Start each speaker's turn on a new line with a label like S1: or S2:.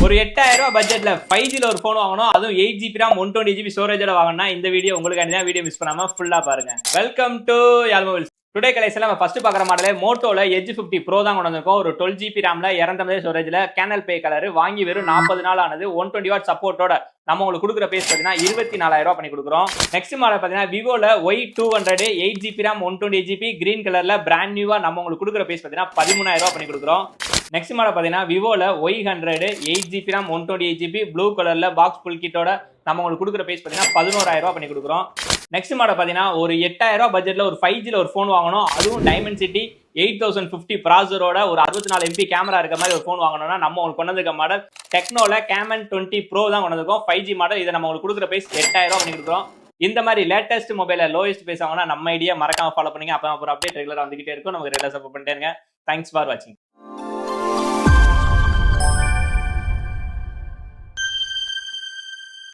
S1: ஒரு 8000 ரூபாய் பட்ஜெட்ல 5G ல ஒரு போன் வாங்கணும், அதுவும் 8GB RAM 120GB ஸ்டோரேஜோட வாங்கினா இந்த வீடியோ உங்களுக்கு தான். வீடியோ மிஸ் பண்ணாம ஃபுல்லா பாருங்க. Welcome to Yaal mobiles. Today கலெக்ஷன்ல நம்ம ஃபர்ஸ்ட் பார்க்குற மாடல் மோட்டோல எட்ஜ் 50 ப்ரோ தான் கொண்டு வந்திருக்கோம். ஒரு 12GB ரேம்ல 250 ஸ்டோரேஜ்ல கேனல் பே கலர் வாங்கி வெறும் 40 நாள் ஆனது. 120 வாட் சப்போர்ட்டோட நம்ம உங்களுக்கு கொடுக்குற பேஸ் பார்த்தீங்கன்னா 24,000 ரூபாய் பண்ணி கொடுக்குறோம். நெக்ஸ்ட் மாடல் பார்த்தீங்கன்னா விவோல Y200 8GB RAM 128GB green கலர்ல பிராண்ட் நியூவா நம்ம உங்களுக்கு கொடுக்குற பேஸ் பார்த்தீங்கன்னா 13,000 ரூபாய் பண்ணி கொடுக்குறோம். நெக்ஸ்ட் மாடல் பார்த்தீங்கன்னா விவோல Y100 8GB RAM 128GB blue கலர்ல பாக்ஸ் ஃபுல் கிட்டோட நம்ம உங்களுக்கு கொடுக்குற பேஸ் பார்த்தீங்கன்னா 11,000 ரூபாய் பண்ணி கொடுக்குறோம். நெக்ஸ்ட் மாடல் பார்த்தீங்கன்னா ஒரு 8000 ரூபாய் பட்ஜெட்ல ஒரு 5G ல ஒரு ஃபோன் வாங்கணும், அதுவும் டைமென்சிட்டி 8050 ப்ராசரோட ஒரு 64 MP கேமரா இருக்க மாதிரி ஒரு ஃபோன் வாங்கணும்னா நம்ம உங்களுக்கு கொண்டு வந்திருக்க மாடல் டெக்னோல கேமன் 20 ப்ரோ தான் கொண்டு வந்திருக்கோம். 5G model. இதை நம்ம உங்களுக்கு கொடுக்குற பேஸ் 8000 ரூபாய் பண்ணி கொடுக்குறோம். இந்த மாதிரி லேட்டஸ்ட் மொபைல லோயஸ்ட் பேஸ் வாங்கினா நம்ம ஐடியா மறக்காம ஃபாலோ பண்ணுங்க. அப்போ அப்புறம் அப்டேட் ரெகுலரா வந்துகிட்டே இருக்கும். நமக்கு ரெகுலரா சப்போர்ட் பண்ணிட்டே இருங்க. தேங்க்ஸ் ஃபார் வாட்சிங்.